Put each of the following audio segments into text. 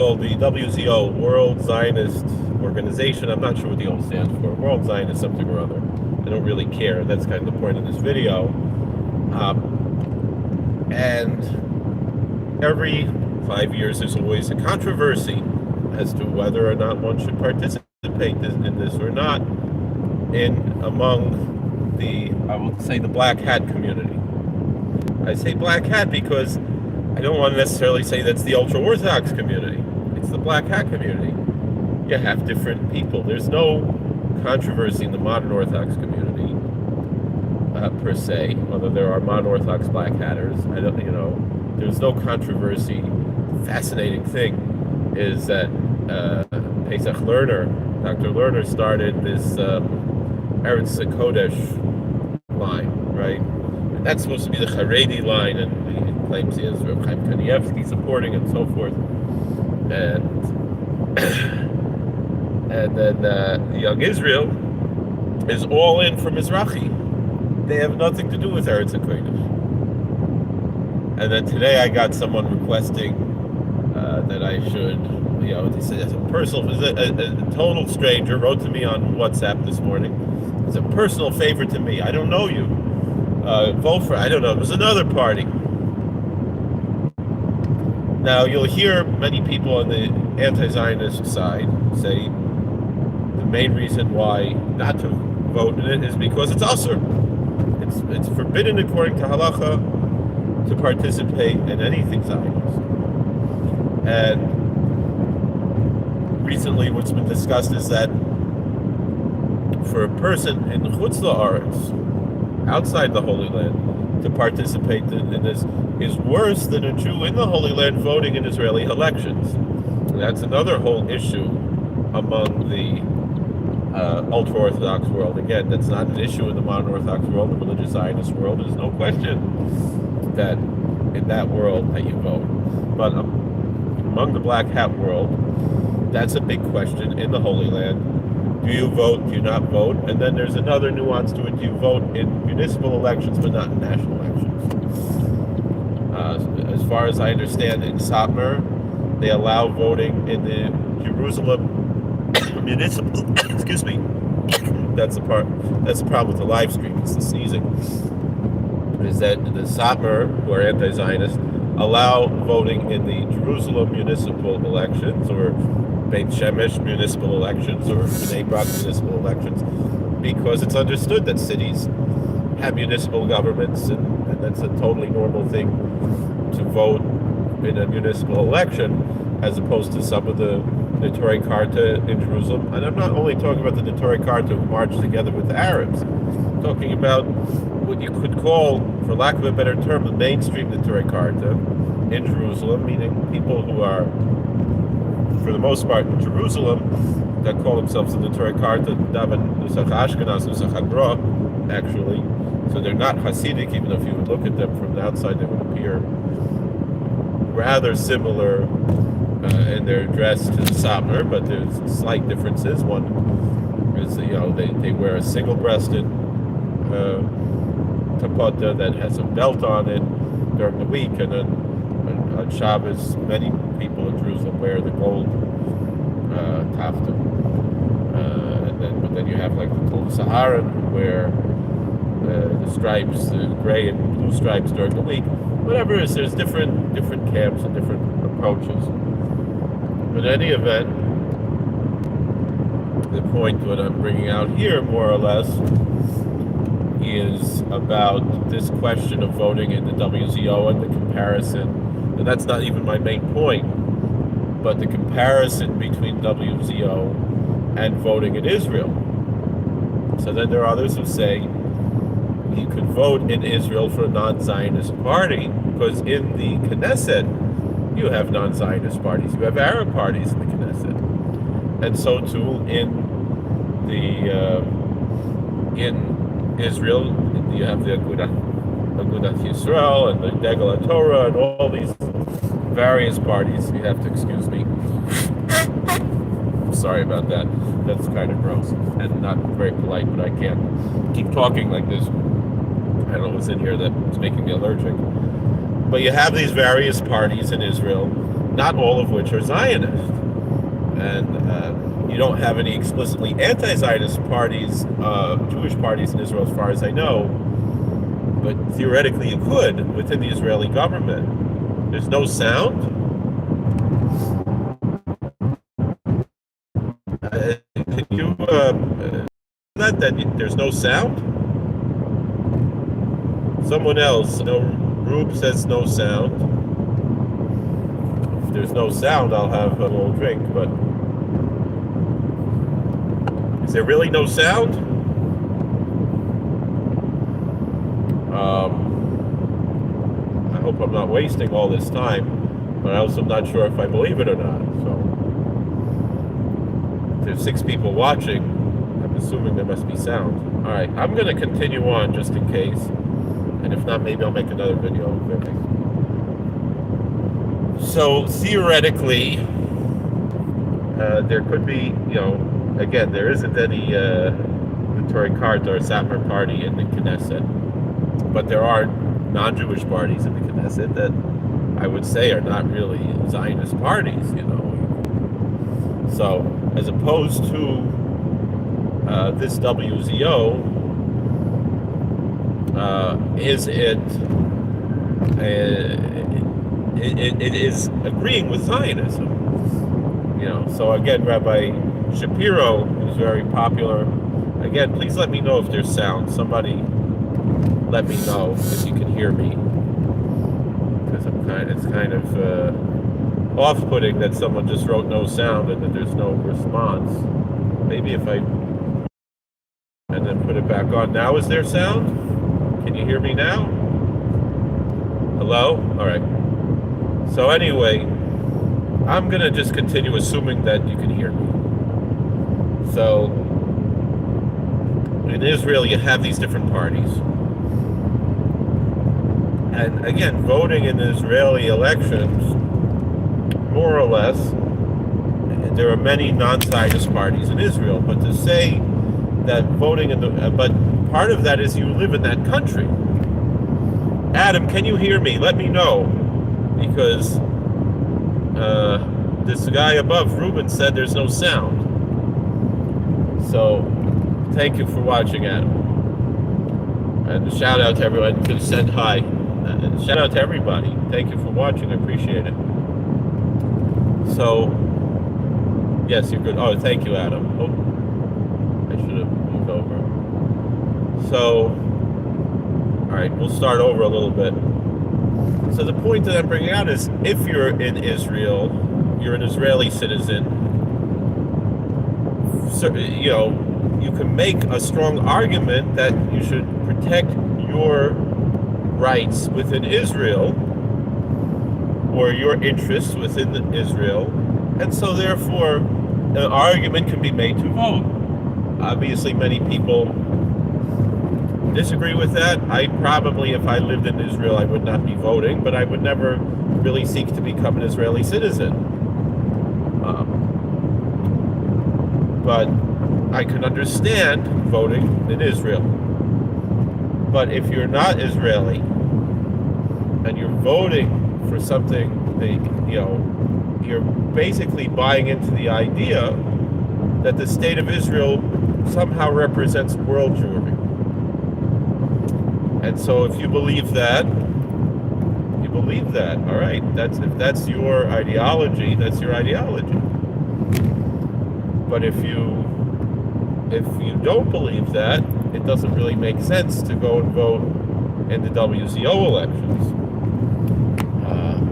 called the WZO, World Zionist Organization. I'm not sure what the O stands for. World Zionist something or other. I don't really care. That's kind of the point of this video. And every 5 years there's always a controversy as to whether or not one should participate in this or not among the, I would say, the black hat community. I say black hat because I don't want to necessarily say that's the ultra-Orthodox community. It's the black hat community. You have different people. There's no controversy in the modern Orthodox community per se, although there are modern Orthodox black hatters. There's no controversy. Fascinating thing is that Pesach Lerner, Dr. Lerner, started this Eretz Kodesh line, right? And that's supposed to be the Haredi line, and he claims he has Reb Chaim Kanievsky supporting it and so forth. And then the Young Israel is all in for Mizrahi. They have nothing to do with Eretz Kodesh. And then today I got someone requesting that I should, they said as a total stranger wrote to me on WhatsApp this morning. It's a personal favor to me. I don't know you. Vote for, I don't know, it was another party. Now you'll hear many people on the anti-Zionist side say the main reason why not to vote in it is because it's usur. It's forbidden according to halacha to participate in anything Zionist. And recently what's been discussed is that for a person in Chutz La'aretz, outside the Holy Land, to participate in this is worse than a Jew in the Holy Land voting in Israeli elections. And that's another whole issue among the ultra-Orthodox world. Again, that's not an issue in the modern Orthodox world, the religious Zionist world. There's no question that in that world that you vote. But among the black hat world, that's a big question in the Holy Land. Do you vote? Do you not vote? And then there's another nuance to it. Do you vote in municipal elections but not in national elections? As far as I understand, in Satmar, they allow voting in the Jerusalem municipal. Excuse me. That's the problem with the live stream. It's the sneezing. Is that the Satmar, who are anti-Zionist, allow voting in the Jerusalem municipal elections or Beit Shemesh municipal elections or Bnei Brak municipal elections because it's understood that cities have municipal governments and that's a totally normal thing to vote in a municipal election as opposed to some of the Neturei Karta in Jerusalem. And I'm not only talking about the Neturei Karta who marched together with the Arabs. I'm talking about what you could call, for lack of a better term, the mainstream Neturei Karta in Jerusalem, meaning people who are, for the most part, in Jerusalem, that call themselves the Neturei Karta, Daven Nusach Ashkenaz, Nusach Hagra, actually. So they're not Hasidic, even if you would look at them from the outside, they would appear rather similar in their dress to the Satmar, but there's slight differences. One is, they wear a single-breasted tapota that has a belt on it during the week, and then on Shabbos, many people in Jerusalem wear the gold tafta. But then you have like the Kol Saharan who wear the stripes, the gray and blue stripes during the week. Whatever it is, there's different camps and different approaches. But in any event, the point what I'm bringing out here, more or less, is about this question of voting in the WZO and the comparison. And that's not even my main point, but the comparison between WZO and voting in Israel. So then there are others who say you could vote in Israel for a non-Zionist party because in the Knesset you have non-Zionist parties, you have Arab parties in the Knesset, and so too in Israel you have the Agudat Yisrael and the Degel HaTorah and all these various parties. You have to excuse me. Sorry about that. That's kind of gross and not very polite, but I can't keep talking like this. I don't know what's in here that's making me allergic. But you have these various parties in Israel. not all of which are Zionist. And you don't have any explicitly anti-Zionist parties, Jewish parties in Israel, as far as I know. But theoretically, you could within the Israeli government. There's no sound. Can you that there's no sound? Someone else, no. Rube says no sound. If there's no sound, I'll have a little drink. But is there really no sound? I hope I'm not wasting all this time, but I also am not sure if I believe it or not. So if there's 6 people watching, I'm assuming there must be sound. All right, I'm going to continue on just in case, and if not, maybe I'll make another video. So theoretically, there could be, again, there isn't any Torah Karta or Satmar party in the Knesset, but there are non-Jewish parties in the Knesset that I would say are not really Zionist parties, So, as opposed to this WZO, it is agreeing with Zionism, So again, Rabbi Shapiro, who's very popular. Again, please let me know if there's sound. Somebody let me know if you can hear me, because it's kind of off-putting that someone just wrote no sound and that there's no response. Maybe if I and then put it back on. Now is there sound? Can you hear me now? Hello? All right. So anyway, I'm gonna just continue assuming that you can hear me. So in Israel, you have these different parties. And again, voting in Israeli elections, more or less, there are many non-Zionist parties in Israel. But to say that voting but part of that is you live in that country. Adam, can you hear me? Let me know, because this guy above, Ruben, said there's no sound. So, thank you for watching, Adam. And shout out to everyone. Can send hi. Shout out to everybody. Thank you for watching. I appreciate it. So, yes, you're good. Oh, thank you, Adam. Oh, I should have moved over. So, all right, we'll start over a little bit. So the point that I'm bringing out is, if you're in Israel, you're an Israeli citizen, so, you can make a strong argument that you should protect your rights within Israel, or your interests within Israel, and so therefore an argument can be made to vote. Obviously, many people disagree with that. I probably, if I lived in Israel, I would not be voting, but I would never really seek to become an Israeli citizen. But I can understand voting in Israel. But if you're not Israeli and you're voting for something, you're basically buying into the idea that the state of Israel somehow represents world Jewry. And so if you believe that, all right. If that's your ideology, that's your ideology. But if you don't believe that, it doesn't really make sense to go and vote in the WZO elections.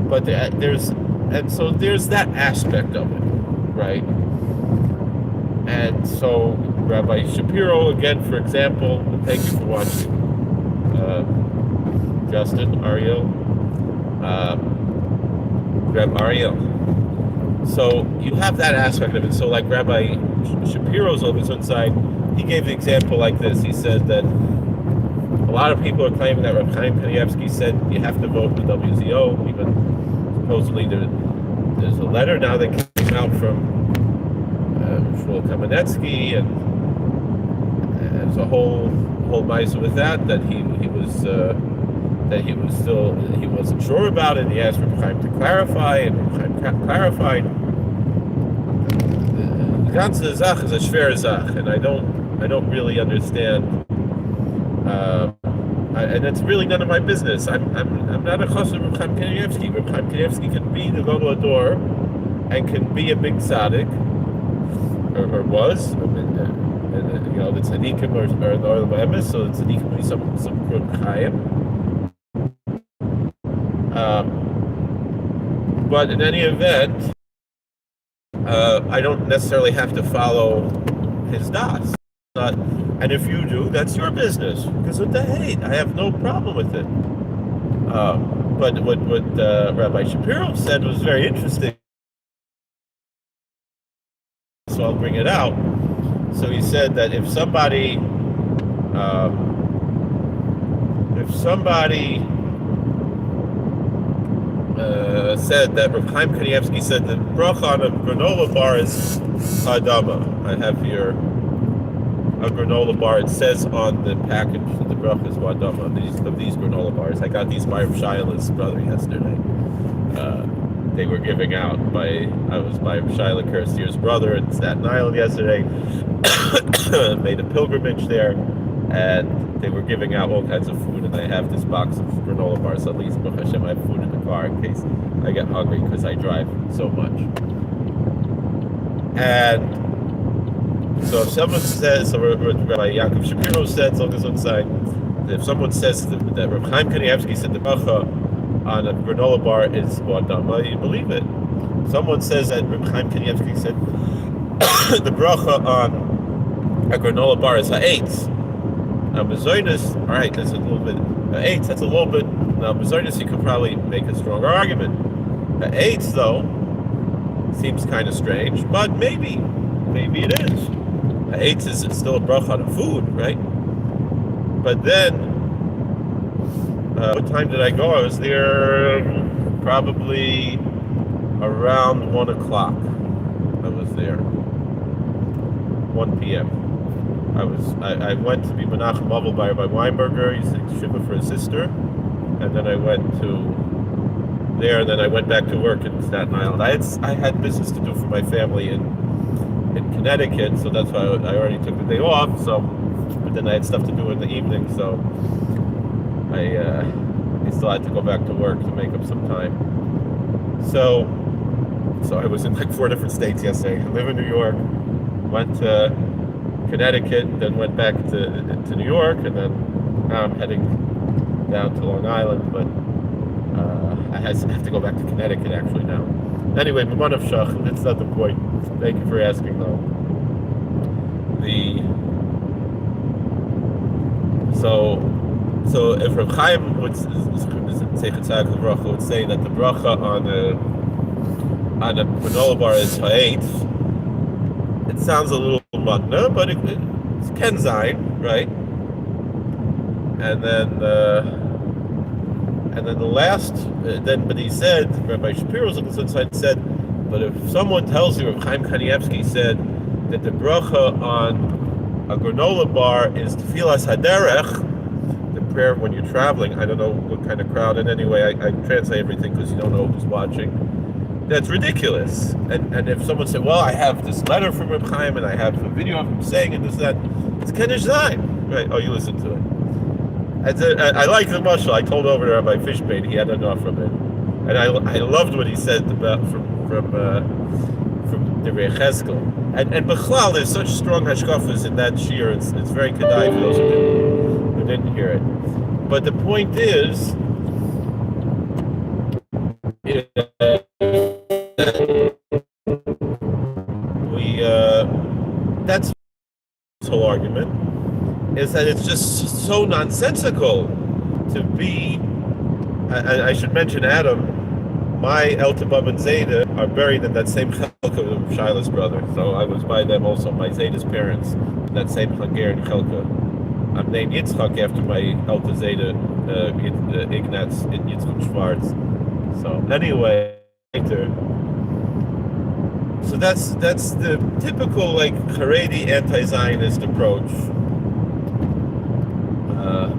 But there's that aspect of it, right? And so Rabbi Shapiro, again, for example, thank you for watching. Justin, Ariel, Rabbi Ariel. So you have that aspect of it. So like Rabbi Shapiro's on his own side, he gave the example like this. He said that a lot of people are claiming that Rabbi Chaim Kanievsky said you have to vote for WZO. Even supposedly there's a letter now that came out from Shmuel Kamenetsky, and there's a whole mice with that he was that he wasn't sure about it. He asked Reb Chaim to clarify, and Reb Chaim clarified. The ganze Zach is a schwere Zach, and I don't really understand. And it's really none of my business. I'm not a chassid of Reb Chaim Kanievsky. Reb Chaim Kanievsky can be the Gadol Ador and can be a big tzaddik, or was. I mean, the tzaddikim are the oil emes, so the tzaddikim be some Reb Chaim. But in any event, I don't necessarily have to follow his das. And if you do, that's your business. Because of the hate, I have no problem with it. But what Rabbi Shapiro said was very interesting. So I'll bring it out. So he said that if somebody said that Reb Chaim Kanievsky said that bracha on a granola bar is hadama. I have here a granola bar. It says on the package that the bracha is hadama of these granola bars. I got these by Reb Shaila's brother yesterday. They were giving out I was by Reb Shaila Kersier's brother in Staten Island yesterday. Made a pilgrimage there, and they were giving out all kinds of food, and I have this box of granola bars. At least, Baruch Hashem, I have food in the car in case I get hungry because I drive so much. And so if someone says, so Rabbi Yaakov Shapiro said, if someone says that Reb Chaim Kanievsky said the bracha on a granola bar is Adama, you believe it. Someone says that Reb Chaim Kanievsky said the bracha on a granola bar is ha'etz. Now, Zionist, all right, that's a little bit, ha'etz, that's a little bit, now, Zionist, you could probably make a stronger argument. Ha'etz, though, seems kind of strange, but maybe it is. Ha'etz is still a bracha on food, right? But then, what time did I go? I was there probably around 1 o'clock. I was there. 1 p.m. I went to be Menachem Avel by Rabbi Weinberger. He's a shiva for his sister, and then I went to there. And then I went back to work in Staten Island. I had business to do for my family in Connecticut, so that's why I already took the day off. So, but then I had stuff to do in the evening, so I still had to go back to work to make up some time. So I was in like 4 different states yesterday. I live in New York, went to Connecticut, then went back to New York, and then now I'm heading down to Long Island, but I have to go back to Connecticut actually now. Anyway, Mamanav Shach, that's not the point. Thank you for asking though. So if Reb Chaim would say that the bracha on a granola bar is ha'etz, it sounds a little matna, but it's ken zayin, right? And then the last, but he said, Rabbi Shapiro's on the side said, but if someone tells you, Reb Chaim Kanievsky said that the bracha on a granola bar is tefillas haderech, the prayer when you're traveling. I don't know what kind of crowd, and anyway, I translate everything because you don't know who's watching. That's ridiculous. And if someone said, well, I have this letter from Reb Chaim and I have a video of him saying it, this, that, it's Kiddush Zayin. Right? Oh, you listen to it. I like the mashal. I told over to Rabbi Fishbane, he had enough from it. And I loved what he said about from the Recheskel. And Bechlal, there's such strong hashkafas in that shir. It's very kedai for those who didn't hear it. But the point is, that's the whole argument, is that it's just so nonsensical to be. I should mention Adam. My El Tabab and Zayda are buried in that same chelka of Shiloh's brother. So I was by them also, my Zayda's parents, in that same Hungarian chelka. I'm named Yitzchak after my El Zayda, Ignatz Yitzchak Schwartz. So anyway, so that's the typical like Haredi anti-Zionist approach.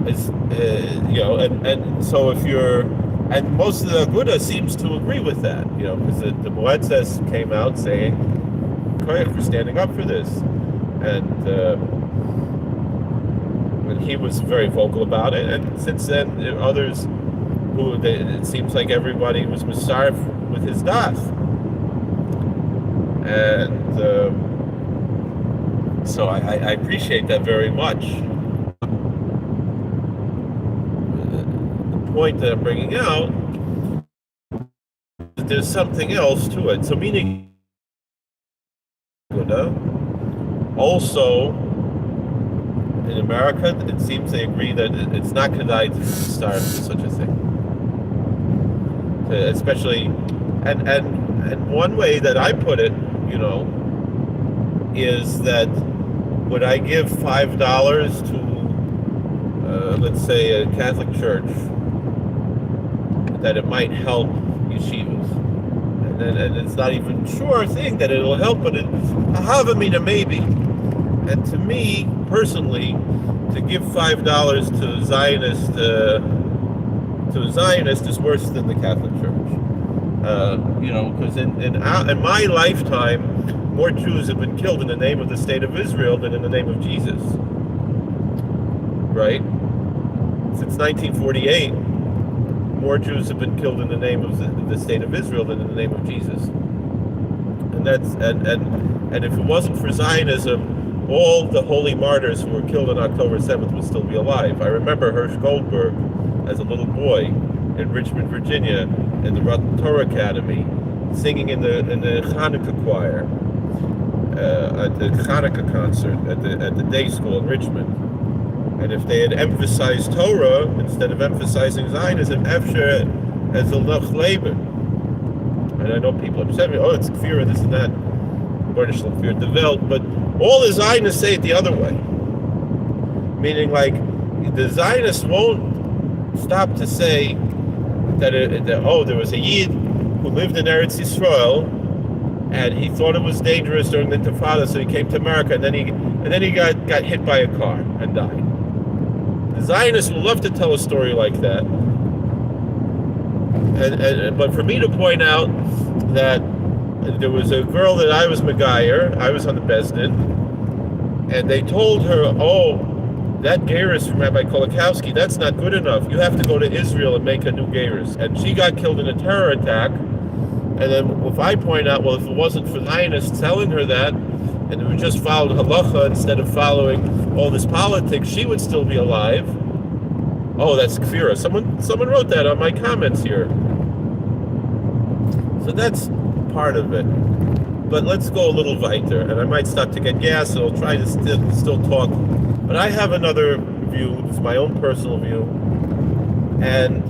It's and so if you're, and most of the Aguda seems to agree with that, because the Moetzes came out saying, "Correct for standing up for this," and he was very vocal about it. And since then, others it seems like everybody was misaref with his das, and so I appreciate that very much. The point that I'm bringing out, there's something else to it. So meaning, also in America, it seems they agree that it's not kedai to start such a thing. Especially, and one way that I put it, is that would I give $5 to, let's say, a Catholic church, that it might help yeshivas, and it's not even sure thing that it'll help, but maybe. And to me personally, to give $5 to a Zionist is worse than the Catholic Church. Because in my lifetime, more Jews have been killed in the name of the state of Israel than in the name of Jesus. Right? Since 1948, more Jews have been killed in the name of the state of Israel than in the name of Jesus. And that's and if it wasn't for Zionism, all the holy martyrs who were killed on October 7th would still be alive. I remember Hirsch Goldberg as a little boy in Richmond, Virginia, in the Torah Academy, singing in the Hanukkah choir at the Hanukkah concert at the day school in Richmond. And if they had emphasized Torah instead of emphasizing Zionism, Efsher as a Lech Leben. And I know people upset me, it's kfirah, this and that, but all the Zionists say it the other way. Meaning, like, the Zionists won't stop to say that there was a Yid who lived in Eretz Yisrael, and he thought it was dangerous during the Intifada, so he came to America, and then he got hit by a car and died. The Zionists will love to tell a story like that, but for me to point out that there was a girl that I was Megayer, I was on the Bezdin, and they told her, that Geirus from Rabbi Kolakowski, that's not good enough. You have to go to Israel and make a new Geirus. And she got killed in a terror attack. And then if I point out, if it wasn't for Zionists telling her that, and we just followed halacha instead of following all this politics, she would still be alive. That's kfirah. Someone wrote that on my comments here. So that's part of it. But let's go a little weiter, and I might stop to get gas, so I'll try to still talk. But I have another view. It's my own personal view.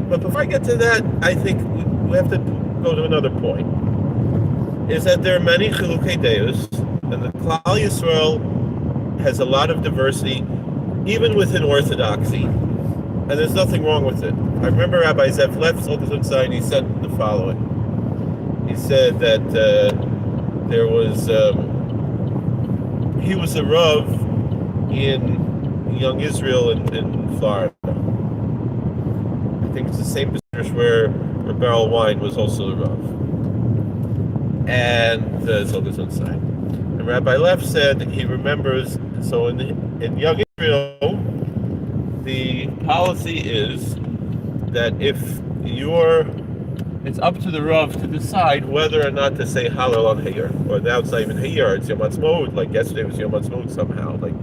But before I get to that, I think we have to go to another point. Is that there are many chilukei deus, and the Klal Yisrael has a lot of diversity, even within Orthodoxy, and there's nothing wrong with it. I remember Rabbi Zev left Zionist, he said the following. He said that there was he was a Rav in Young Israel in Florida. I think it's the same position where Barrel Wine was also the Rav. And Zogaz on side. And Rabbi Leff said he remembers, so in Young Israel, the policy is that it's up to the Rav to decide whether or not to say Hallel on Hayir. Or now it's not even Hayir, it's Yom Ha'atzmaut, like yesterday was Yom Ha'atzmaut somehow. Like,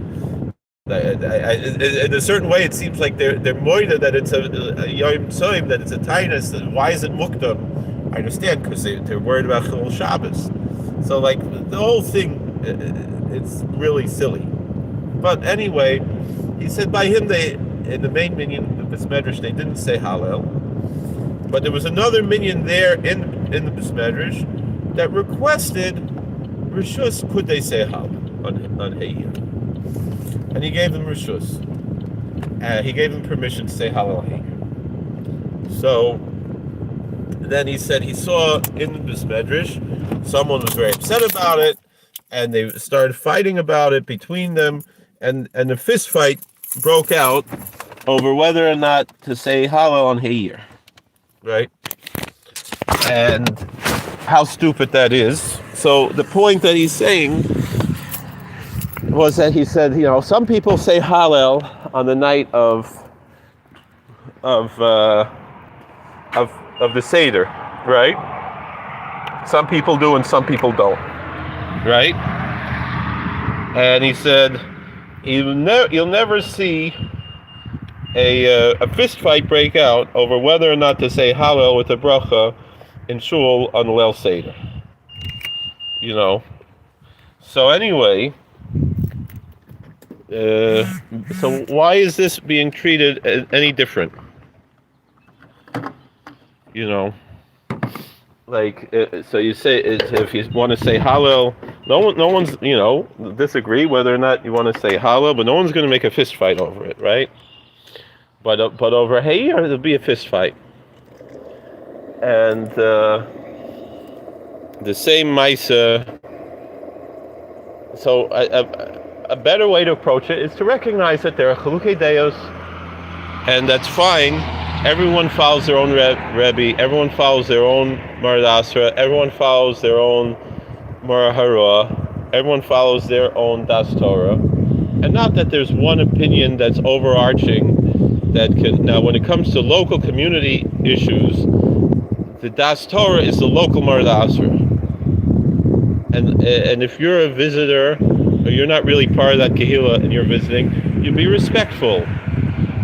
in a certain way, it seems like they're moida that it's a Yom Tzoim, that it's a tainus. Why is it mukdam? I understand, because they're worried about Chilul Shabbos. So, like, the whole thing, it's really silly. But anyway, he said by him, in the main minyan, the Bismedrash, they didn't say Hallel. But there was another minyan there in the Bismedrash that requested Rishus, could they say Hallel on Hayir? And he gave them Rishus. He gave them permission to say Hallel Hayir. So then he said he saw in the Bismedrash, someone was very upset about it, and they started fighting about it between them, and the fist fight broke out, over whether or not to say Hallel on Hayir, right? And how stupid that is. So the point that he's saying was that he said, some people say Hallel on the night of the Seder, right? Some people do and some people don't, right? And he said, you'll never see a fist fight break out over whether or not to say Hallel with a bracha in shul on the Leil Seder. So anyway, so why is this being treated any different? So you say if you want to say Hallel, no one's disagree whether or not you want to say Hallel, but no one's going to make a fist fight over it, right? But over Hayir there'll be a fist fight, and the same Maisa. So a better way to approach it is to recognize that there are Chalukei Deos, and that's fine. Everyone follows their own Rebbe, everyone follows their own Marad Asra, everyone follows their own Marah Hara, everyone follows their own Das Torah. And not that there's one opinion that's overarching that can... Now, when it comes to local community issues, the Das Torah is the local Marad Asra. And if you're a visitor, or you're not really part of that Kehillah and you're visiting, you be respectful.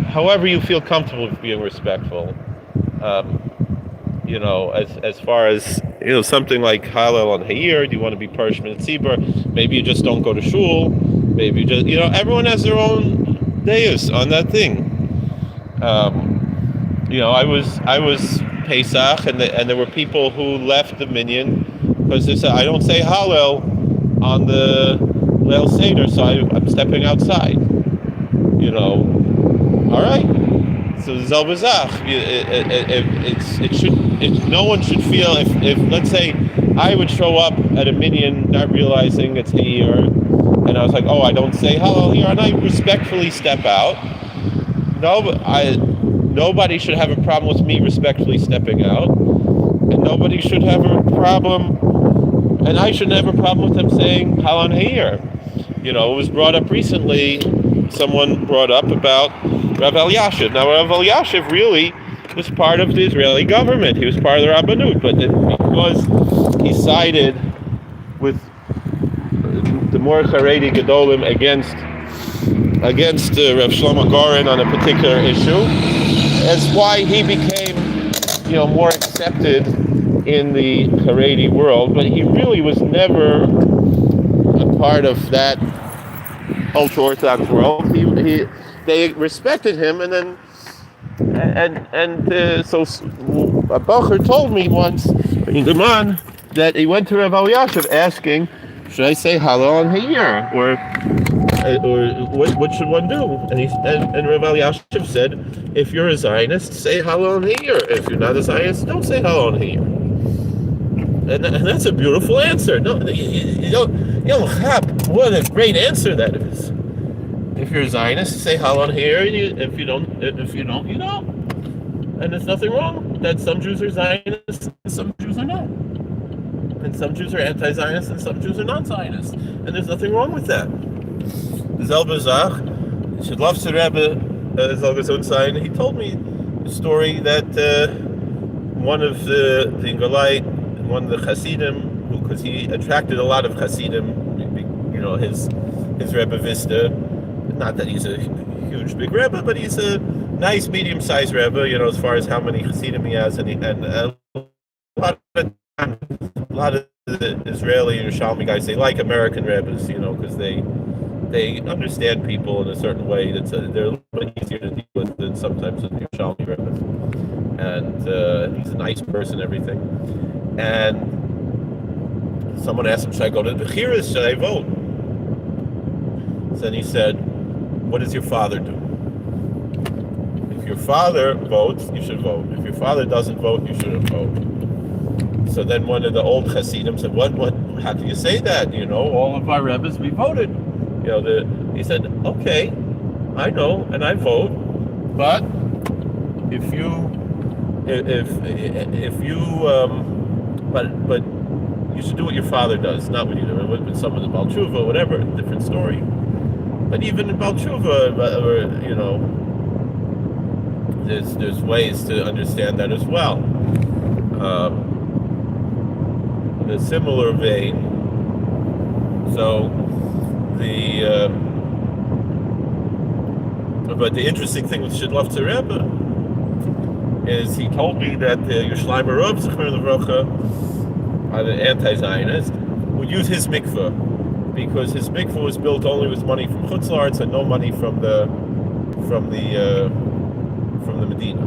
However you feel comfortable with being respectful. As far as, something like Hallel on Hayir, do you want to be Parish Min Tzibur? Maybe you just don't go to shul. Maybe you just, everyone has their own deus on that thing. I was Pesach, and there were people who left the minyan because they said, I don't say Hallel on the Leil Seder, so I'm stepping outside. All right. So Zelbazach, no one should feel if let's say I would show up at a minyan not realizing it's Hayir, and I was like, I don't say Hallel here, and I respectfully step out. Nobody should have a problem with me respectfully stepping out, and nobody should have a problem, and I shouldn't have a problem with them saying Hallel Hayir. It was brought up recently. Someone brought up about Rav Elyashiv. Now, Rav Elyashiv really was part of the Israeli government. He was part of the Rabbanut, but because he sided with the more Haredi Gedolim against Rav Shlomo Goren on a particular issue, that's why he became, more accepted in the Haredi world. But he really was never a part of that ultra-Orthodox world. They respected him, so a Bocher told me once in Geman that he went to Rav Elyashiv asking, should I say Hallel on Hayir, or what should one do? And Rav Elyashiv said, if you're a Zionist, say Hallel on Hayir. If you're not a Zionist, don't say Hallel on Hayir. And that's a beautiful answer. No, what a great answer that is. If you're a Zionist, say Hallel on Hayir. If you don't, you don't. And there's nothing wrong that some Jews are Zionists and some Jews are not. And some Jews are anti-Zionists and some Jews are non-Zionists. And there's nothing wrong with that. The Zelbazach, Shedlovtzer Rebbe, WZO Zionist, he told me a story that one of the Ingolite, one of the Hasidim, because he attracted a lot of Hasidim, his Rebbe Vista. Not that he's a huge big Rebbe, but he's a nice medium-sized Rebbe, as far as how many Hasidim he has, and a lot of the Israeli and Yerushalmi guys, they like American Rebbes, because they understand people in a certain way. They're a little bit easier to deal with than sometimes with Yerushalmi Rebbes. And he's a nice person, everything. And someone asked him, should I go to the Bechiras? Should I vote? So then he said, what does your father do? If your father votes, you should vote. If your father doesn't vote, you shouldn't vote. So then one of the old Hasidim said, what, how can you say that? All of our Rebbes, we voted. He said, okay, I know, and I vote. But if you but you should do what your father does, not what you do. With someone in Baal Tshuva, whatever, different story. But even in Baal Tshuva, there's ways to understand that as well. In a similar vein, so but the interesting thing with Shidlovtzer Rebbe is he told me that the Yerushalayim Rav Zechron Levracha, the anti-Zionist, would use his mikveh because his mikveh was built only with money from Chutz La'aretz and no money from the Medina.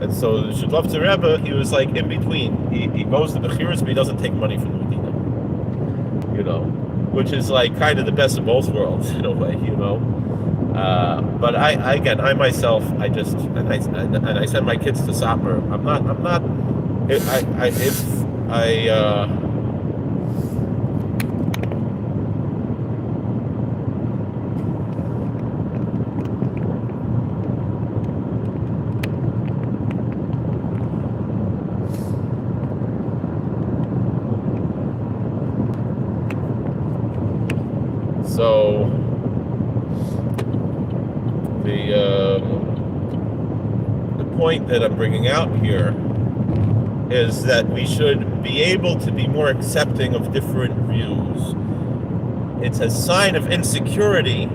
And so the Shidlovtzer Rebbe, he was like in between. He goes to the Chiras, but he doesn't take money from the Medina. Which is like kind of the best of both worlds in a way, But I myself, I send my kids to Satmar. So the point that I'm bringing out here is that we should be able to be more accepting of different views. It's a sign of insecurity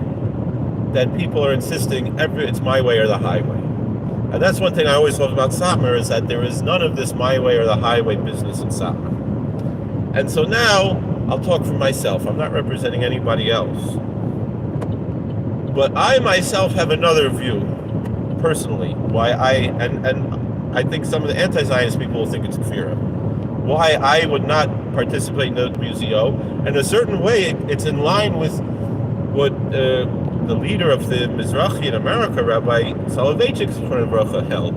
that people are insisting it's my way or the highway. And that's one thing I always love about Satmar is that there is none of this my way or the highway business in Satmar. And so now I'll talk for myself. I'm not representing anybody else. But I myself have another view, personally, why I think some of the anti-Zionist people will think it's kfirah. Why I would not participate in the WZO. In a certain way, it's in line with what the leader of the Mizrahi in America, Rabbi Soloveitchik held.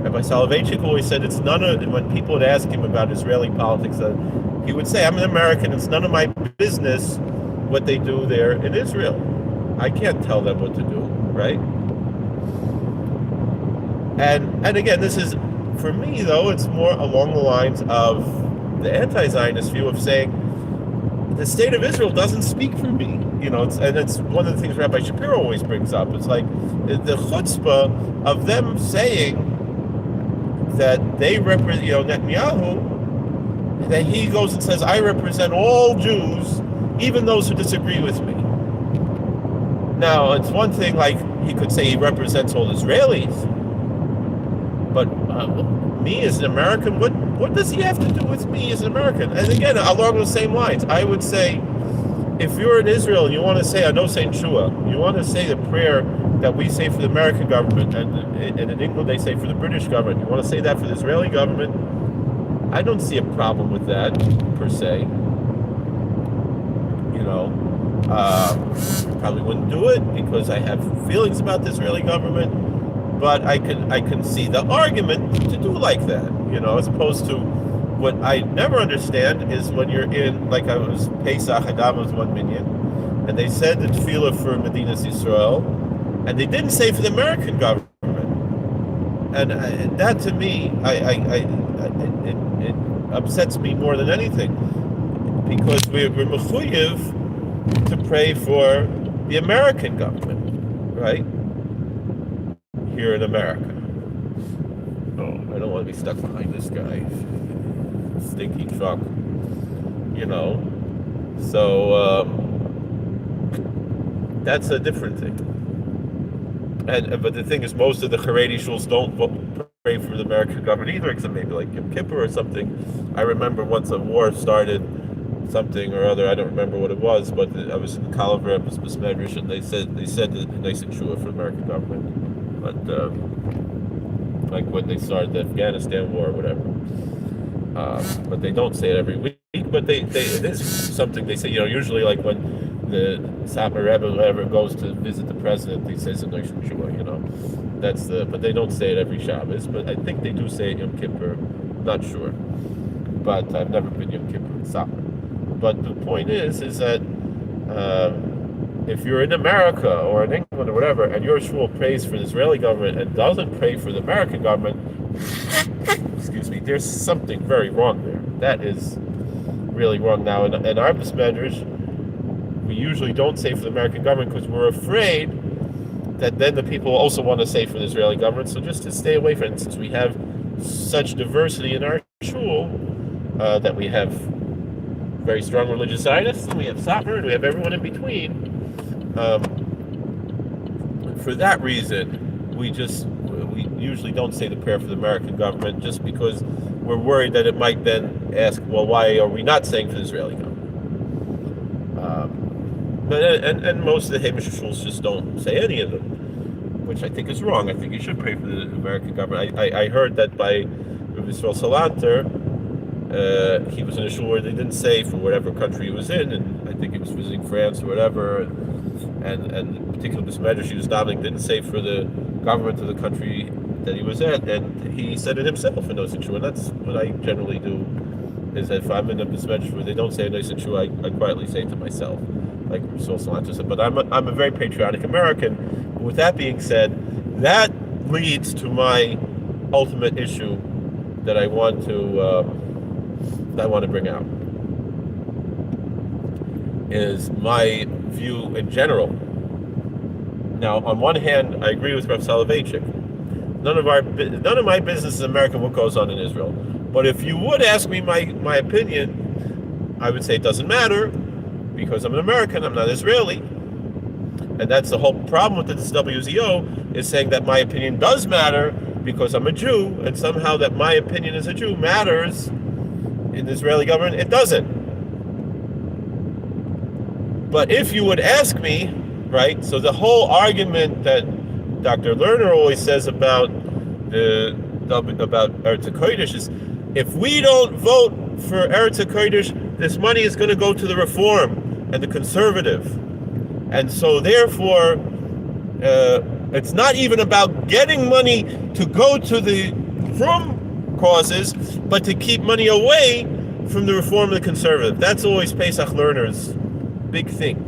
Rabbi Soloveitchik always said it's none of, when people would ask him about Israeli politics, he would say, I'm an American, it's none of my business what they do there in Israel. I can't tell them what to do, right? And again, this is, for me though, it's more along the lines of the anti-Zionist view of saying, the state of Israel doesn't speak for me. It's one of the things Rabbi Shapiro always brings up. It's like the chutzpah of them saying that they represent, Netanyahu, that he goes and says, I represent all Jews, even those who disagree with me. Now, it's one thing, like, he could say he represents all Israelis, but me as an American, what does he have to do with me as an American? And again, along the same lines, I would say, if you're in Israel and you want to say Anosei Shua, you want to say the prayer that we say for the American government, and in England they say for the British government, you want to say that for the Israeli government, I don't see a problem with that, per se. Probably wouldn't do it because I have feelings about the Israeli government, but I can see the argument to do like that, as opposed to what I never understand is when you're in, like I was Pesach, Adam was 1 million, and they said the tefillah for Medinas Yisrael, and they didn't say for the American government, and that to me, it upsets me more than anything, because we're mechuyev to pray for the American government, right? Here in America. Oh, I don't want to be stuck behind this guy. Stinky truck. So that's a different thing. But the thing is, most of the Haredi shuls don't pray for the American government either, except maybe like Yom Kippur or something. I remember once a war started, something or other, I don't remember what it was, but I was in the Kalavar Rebbe's Besmedrish, and they said the nice Shua for the American government, but like when they started the Afghanistan war or whatever. But they don't say it every week. But it is something they say. Usually like when the Satmar Rebbe or whoever goes to visit the president, he says a nice Shua. That's but they don't say it every Shabbos. But I think they do say it Yom Kippur. Not sure. But I've never been Yom Kippur in Satmar. But the point is that if you're in America or in England or whatever, and your shul prays for the Israeli government and doesn't pray for the American government, excuse me, there's something very wrong there. That is really wrong. Now, in our Medrash, we usually don't say for the American government because we're afraid that then the people also want to say for the Israeli government. So just to stay away from it, since we have such diversity in our shul, that we have very strong religious Zionists, and we have Satmar, and we have everyone in between. For that reason, we usually don't say the prayer for the American government, just because we're worried that it might then ask, well, why are we not saying for the Israeli government? And most of the Hamish shuls just don't say any of them, which I think is wrong. I think you should pray for the American government. I heard that by WZO Zionist, he was in a shul where they didn't say for whatever country he was in, and I think he was visiting France or whatever, and particularly this Medrash he was davening didn't say for the government of the country that he was at, and he said it himself in those shul, and that's what I generally do. Is that if I'm in a Medrash where they don't say a nice shul, I quietly say it to myself, like Rebbe said. But I'm a very patriotic American. With that being said, that leads to my ultimate issue that I want to bring out, is my view in general. Now, on one hand, I agree with Rav Soloveitchik. None of my business is American what goes on in Israel. But if you would ask me my opinion, I would say it doesn't matter, because I'm an American, I'm not Israeli. And that's the whole problem with this WZO, is saying that my opinion does matter because I'm a Jew, and somehow that my opinion as a Jew matters in the Israeli government. It doesn't. But if you would ask me, right, so the whole argument that Dr. Lerner always says about Eretz HaKodesh is, if we don't vote for Eretz HaKodesh, this money is going to go to the Reform and the Conservative. And so therefore, it's not even about getting money to go to the Reform causes, but to keep money away from the Reform and the Conservative. That's always Pesach Lerner's big thing.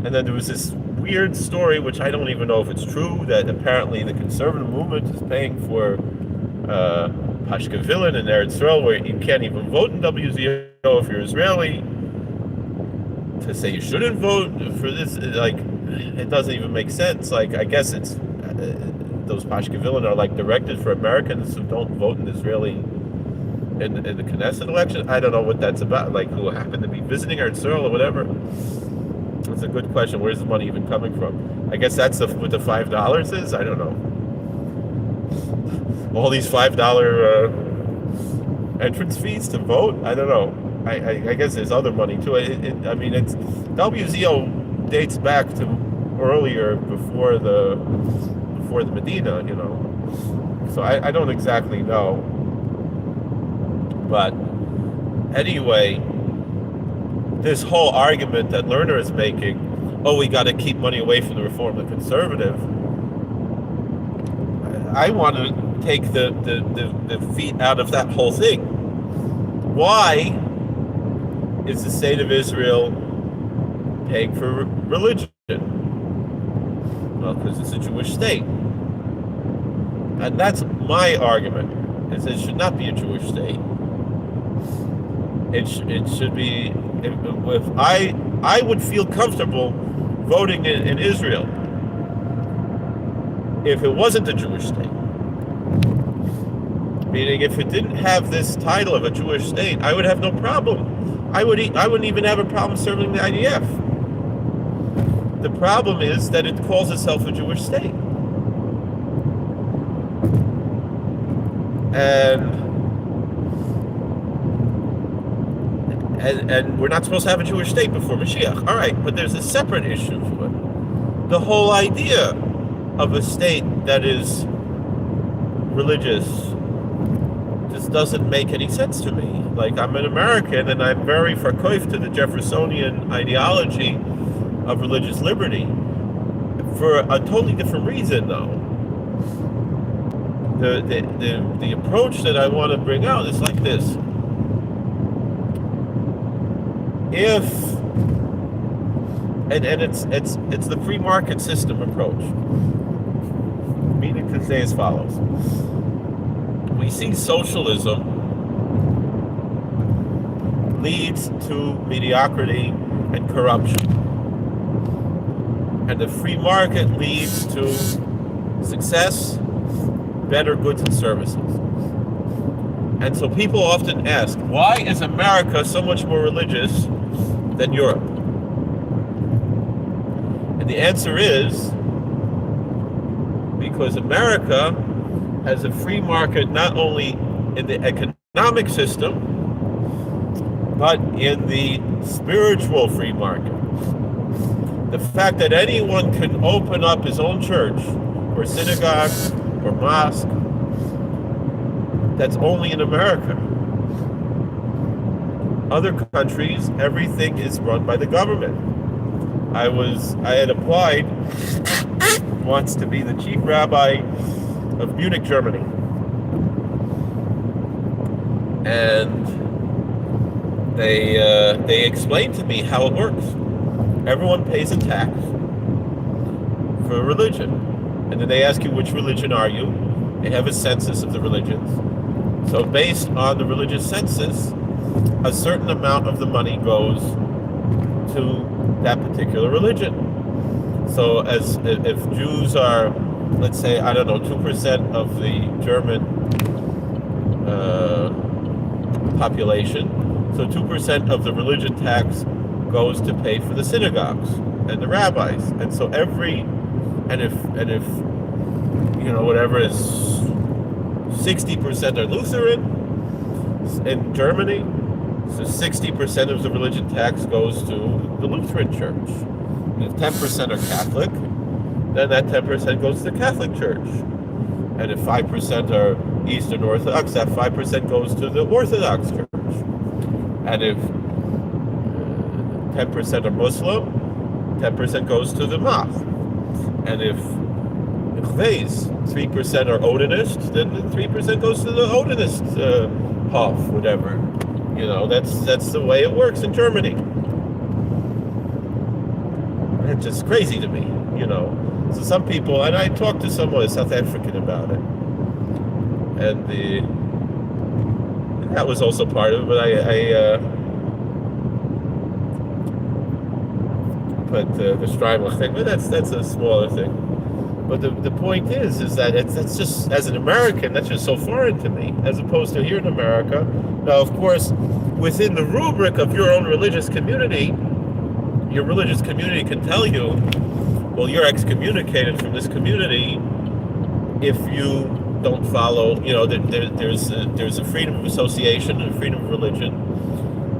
And then there was this weird story, which I don't even know if it's true, that apparently the conservative movement is paying for Pashkevillan in Eretz Yisrael, where you can't even vote in WZO if you're Israeli. To say you shouldn't vote for this, like, it doesn't even make sense. Like, I guess it's those Pashkevillan are like directed for Americans who don't vote in Israeli in the Knesset election. I don't know what that's about. Like, who happen to be visiting Eretz Yisrael or whatever. It's a good question. Where's the money even coming from? I guess that's what the $5 is. I don't know. All these $5 entrance fees to vote. I don't know. I guess there's other money too. I mean, it's WZO dates back to earlier before the Medina, you know. So I don't exactly know. But anyway, this whole argument that Lerner is making, oh, we got to keep money away from the Reform and the Conservative. I want to take the feet out of that whole thing. Why is the state of Israel paying for religion? Well, because it's a Jewish state. And that's my argument, is it should not be a Jewish state. It should be, if I would feel comfortable voting in Israel if it wasn't a Jewish state. Meaning, if it didn't have this title of a Jewish state, I would have no problem. I wouldn't even have a problem serving the IDF. The problem is that it calls itself a Jewish state. And we're not supposed to have a Jewish state before Mashiach. All right, but there's a separate issue to it. The whole idea of a state that is religious just doesn't make any sense to me. Like, I'm an American, and I'm very verkoif to the Jeffersonian ideology of religious liberty for a totally different reason, though. The approach that I want to bring out is like this. If and it's the free market system approach. Meaning to say as follows: we see socialism leads to mediocrity and corruption, and the free market leads to success, better goods and services. And so people often ask, why is America so much more religious than Europe? And the answer is because America has a free market not only in the economic system, but in the spiritual free market. The fact that anyone can open up his own church or synagogue or mosque, that's only in America. Other countries, everything is run by the government. I had applied once to be the chief rabbi of Munich, Germany. And they explained to me how it works. Everyone pays a tax for religion. And then they ask you, which religion are you? They have a census of the religions. So based on the religious census, a certain amount of the money goes to that particular religion. So if Jews are, let's say, 2% of the German population, so 2% of the religion tax goes to pay for the synagogues and the rabbis. And so if whatever is 60% are Lutheran in Germany, so 60% of the religion tax goes to the Lutheran church. And if 10% are Catholic, then that 10% goes to the Catholic church. And if 5% are Eastern Orthodox, that 5% goes to the Orthodox church. And if 10% are Muslim, 10% goes to the mosque. And if 3% are Odinist, then 3% goes to the Odinist Hof, whatever. That's the way it works in Germany. It's just crazy to me, So some people, and I talked to someone, a South African, about it, and that was also part of it. But the Steinbach thing, but that's a smaller thing. But the point is that it's just, as an American, that's just so foreign to me, as opposed to here in America. Now, of course, within the rubric of your own religious community, your religious community can tell you, well, you're excommunicated from this community if you don't follow, there's a freedom of association and freedom of religion.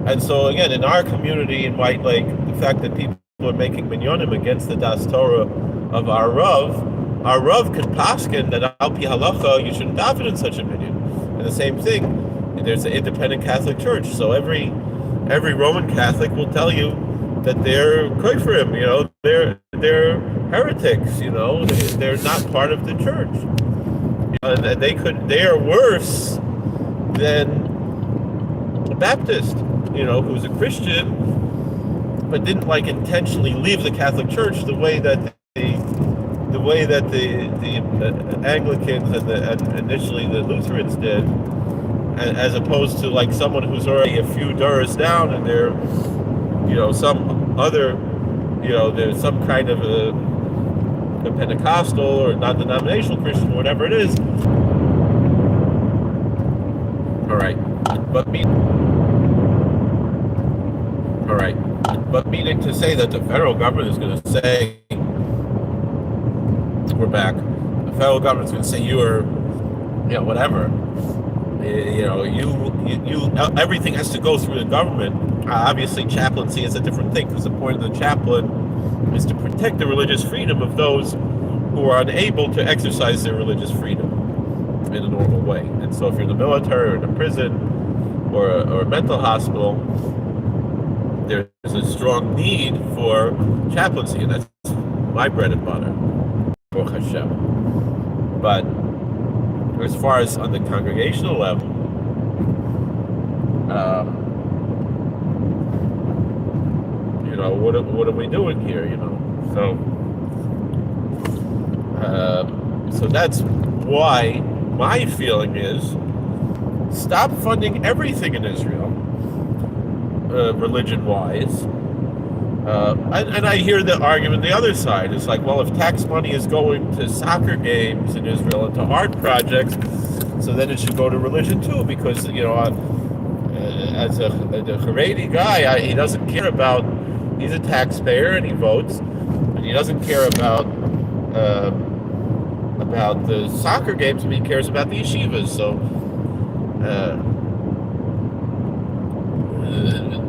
And so, again, in our community, in White Lake, the fact that people are making minyanim against the Das Torah of our Rav can paskin that al pi halacha you shouldn't daven in such a minyan. And the same thing, there's an independent Catholic church, so every Roman Catholic will tell you that they're koifrim, they're heretics, they're not part of the church, and they are worse than a Baptist, who's a Christian, but didn't intentionally leave the Catholic Church the way that the Anglicans and initially the Lutherans did, as opposed to someone who's already a few doors down and they're, some other, there's some kind of a Pentecostal or non-denominational Christian, whatever it is. All right, but meaning to say that the federal government is going to say, we're back. The federal government's going to say you are, whatever. Everything has to go through the government. Obviously, chaplaincy is a different thing, because the point of the chaplain is to protect the religious freedom of those who are unable to exercise their religious freedom in a normal way. And so if you're in the military or in a prison or a mental hospital, there's a strong need for chaplaincy, and that's my bread and butter. Baruch Hashem. But as far as on the congregational level, what are we doing here? So that's why my feeling is stop funding everything in Israel, religion-wise. And I hear the argument the other side. It's like, well, if tax money is going to soccer games in Israel and to art projects, so then it should go to religion too, because as a Haredi guy, he doesn't care about. He's a taxpayer and he votes, and he doesn't care about the soccer games, but he cares about the yeshivas.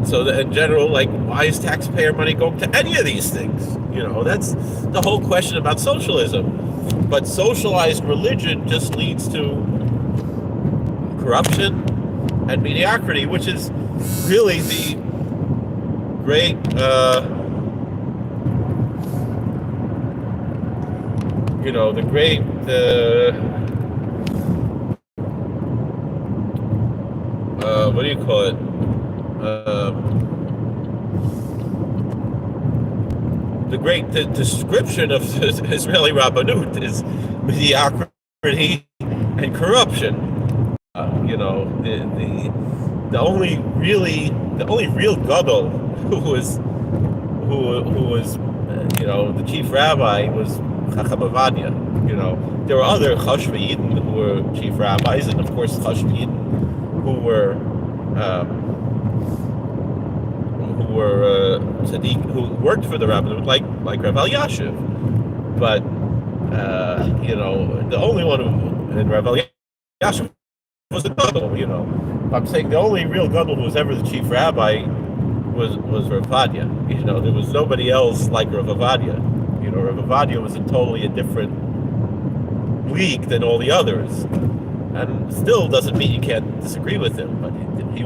So in general, like, why is taxpayer money going to any of these things? That's the whole question about socialism. But socialized religion just leads to corruption and mediocrity, which is really the great what do you call it? The great description of the Israeli Rabbanut is mediocrity and corruption. The only real gadol who was the chief rabbi was Chacham Ovadia. There were other Chashvayim who were chief rabbis, and of course Chashvayim who were tzaddik, who worked for the rabbinate, like Rav Yashiv. But the only one in Rav Yashiv was the gadol. I'm saying the only real gadol who was ever the chief rabbi was Rav Ovadia. There was nobody else like Rav Ovadia. Rav Ovadia was in totally a different league than all the others, and still doesn't mean you can't disagree with him. But he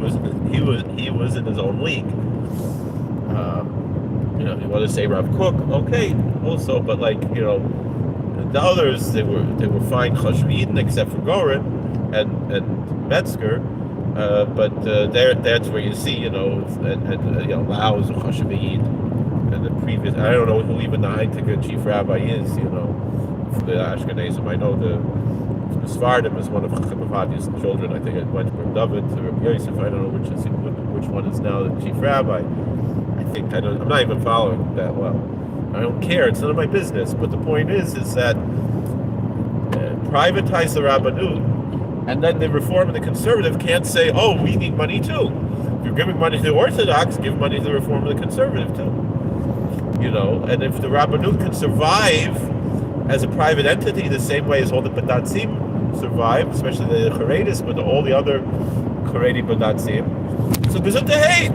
was in his own league. You want to say Rav Kook, okay, also, but the others, they were fine Chashvayim except for Goren and Metzger. But that's where you see, Lau is a Chashvayim, and the previous, I don't know who even the Haitika chief rabbi is, for the Ashkenazim. I know the Sfardim is one of Chacham Ovadia's children. I think it went from David to Rabbi Yosef. I don't know which one is now the chief rabbi. I'm not even following that well. I don't care. It's none of my business. But the point is that privatize the Rabbanut, and then the Reform and the Conservative can't say, oh, we need money too. If you're giving money to the Orthodox, give money to the Reform and the Conservative too. And if the Rabbanut can survive as a private entity the same way as all the Badatzim survive, especially the Haredis, but all the other Haredi Badatzim, so gesund hey.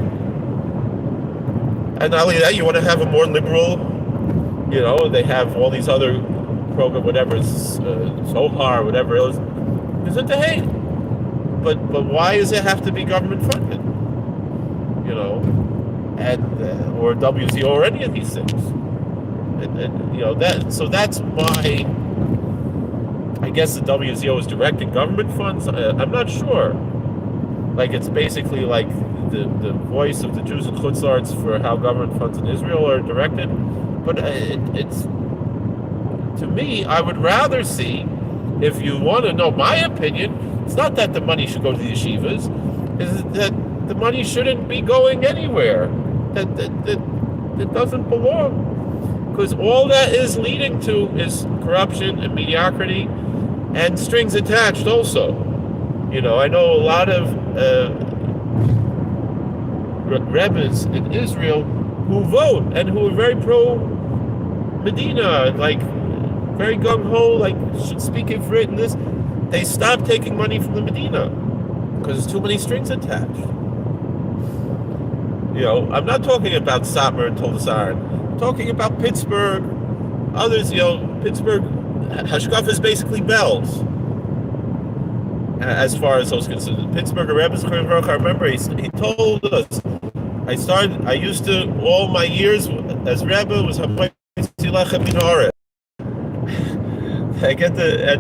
And not only that, you want to have a more liberal, they have all these other program, whatever, Zohar, whatever else. Gesund hey. But why does it have to be government funded? And or WZO or any of these things? So that's why I guess the WZO is directing government funds. I'm not sure. It's basically like the voice of the Jews in Chutz La'aretz for how government funds in Israel are directed. But it's, to me, I would rather see, if you want to know my opinion, it's not that the money should go to the yeshivas, is that the money shouldn't be going anywhere. That doesn't belong. Because all that is leading to is corruption and mediocrity and strings attached also. I know a lot of Rebbes in Israel who vote and who are very pro-Medina, very gung-ho, should speak in for it and this. They stopped taking money from the Medina because there's too many strings attached. I'm not talking about Satmar and Tolsaran. I'm talking about Pittsburgh, others, Pittsburgh, Hashkaf is basically bells. As far as those concerned, Pittsburgh Rebbe's, I remember he told us, I used to, all my years as Rebbe was and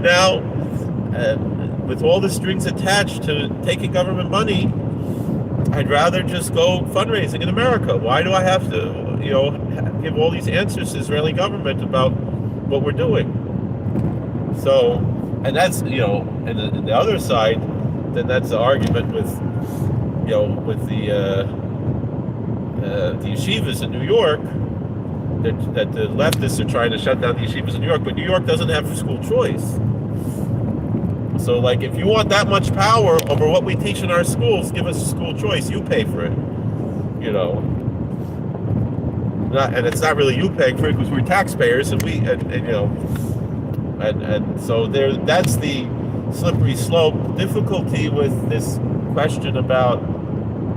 now, with all the strings attached to taking government money, I'd rather just go fundraising in America. Why do I have to, give all these answers to the Israeli government about what we're doing? So, and that's, and the other side, then that's the argument with the yeshivas in New York, that the leftists are trying to shut down the yeshivas in New York, but New York doesn't have school choice. So, like, if you want that much power over what we teach in our schools, give us a school choice. You pay for it, and it's not really you paying for it because we're taxpayers, and so that's the slippery slope. Difficulty with this question about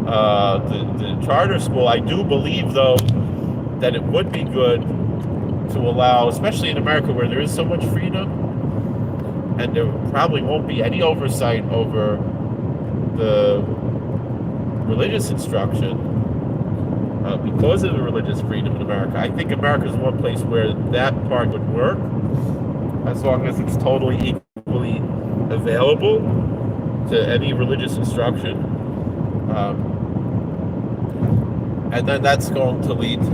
the charter school. I do believe, though, that it would be good to allow, especially in America where there is so much freedom, and there probably won't be any oversight over the religious instruction because of the religious freedom in America. I think America is one place where that part would work, as long as it's totally equally available to any religious instruction. And then that's going to lead to,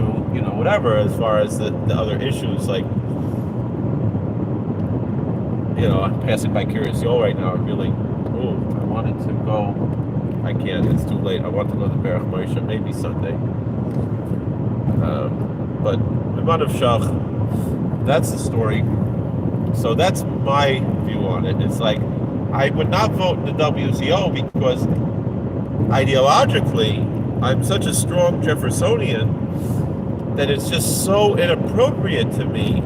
whatever, as far as the other issues, like, I'm passing by Curious Yol right now. I'm really, I wanted to go. I can't. It's too late. I want to go to Berach Moshe, maybe Sunday. But Miman of Shach, that's the story. So that's my view on it. It's like, I would not vote in the WZO because ideologically, I'm such a strong Jeffersonian that it's just so inappropriate to me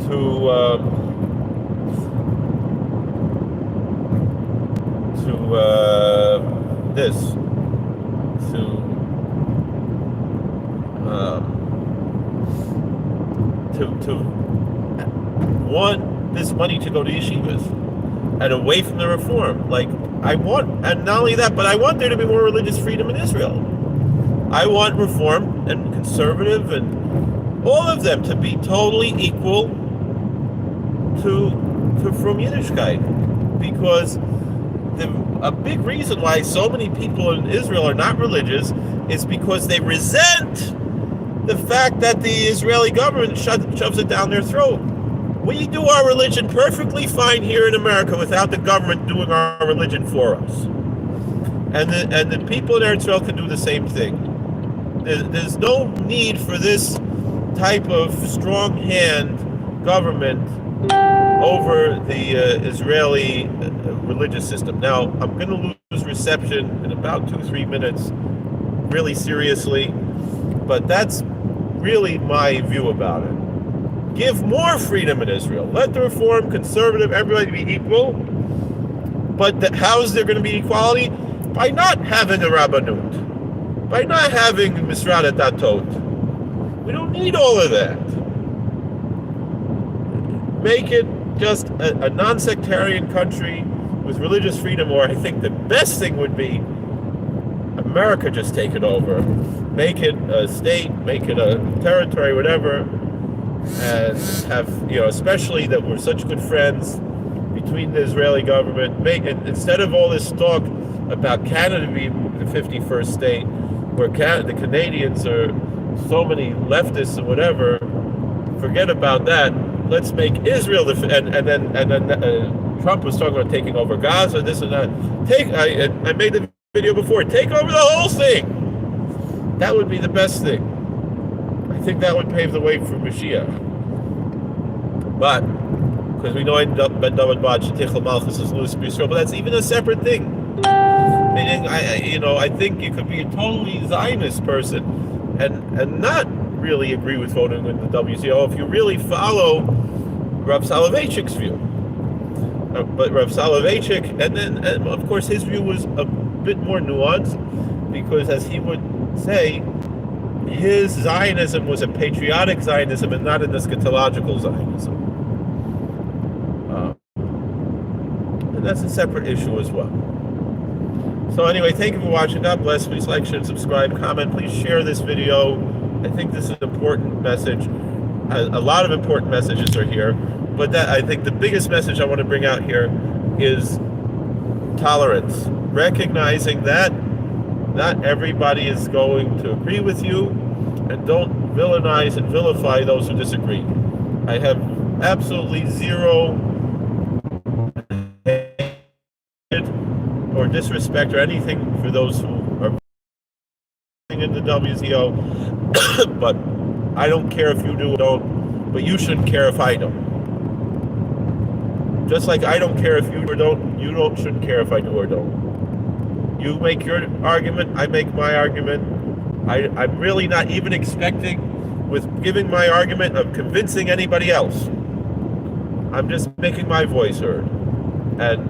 to want this money to go to yeshivas and away from the reform. Like, I want, and not only that, but I want there to be more religious freedom in Israel. I want reform and conservative and all of them to be totally equal to Frum Yiddishkeit, because a big reason why so many people in Israel are not religious is because they resent the fact that the Israeli government shoves it down their throat. We do our religion perfectly fine here in America without the government doing our religion for us, and the people in Israel can do the same thing. There's no need for this type of strong hand government over the Israeli religious system. Now, I'm going to lose reception in about 2-3 minutes, really seriously, but that's really my view about it. Give more freedom in Israel. Let the reform, conservative, everybody be equal. But how is there going to be equality? By not having a rabbanut, by not having Misrat Datot. We don't need all of that. Make it just a non-sectarian country with religious freedom, or I think the best thing would be America just take it over. Make it a state, make it a territory, whatever, and have, especially that we're such good friends between the Israeli government. Make it, instead of all this talk about Canada being the 51st state, where the Canadians are so many leftists and whatever, forget about that. Let's make Israel and then Trump was talking about taking over Gaza, this and that. I made the video before. Take over the whole thing. That would be the best thing. I think that would pave the way for Mashiach. But because we know Ben David Bad Shetichel Malchus is loose Israel, but that's even a separate thing. Meaning, I think you could be a totally Zionist person and not really agree with voting in the WZO if you really follow Rav Soloveitchik's view. But Rav Soloveitchik, and of course his view was a bit more nuanced, because as he would say, his Zionism was a patriotic Zionism and not an eschatological Zionism. And that's a separate issue as well. So anyway, thank you for watching. God bless. Please like, share, subscribe, comment. Please share this video. I think this is an important message. A lot of important messages are here, but I think the biggest message I want to bring out here is tolerance. recognizing that not everybody is going to agree with you, and don't villainize and vilify those who disagree. I have absolutely zero hate or disrespect or anything for those who are in the WZO, but I don't care if you do or don't, but you shouldn't care if I don't. Just like I don't care if you or don't, you shouldn't care if I do or don't. You make your argument, I make my argument. I'm really not even expecting, with giving my argument, of convincing anybody else. I'm just making my voice heard. And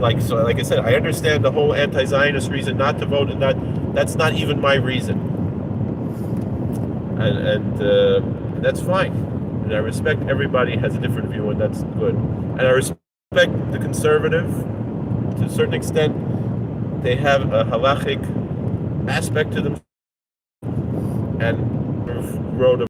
like I said, I understand the whole anti-Zionist reason not to vote, and that's not even my reason. And that's fine. And I respect everybody has a different view, and that's good. And I respect the conservative to a certain extent. They have a halachic aspect to them, and wrote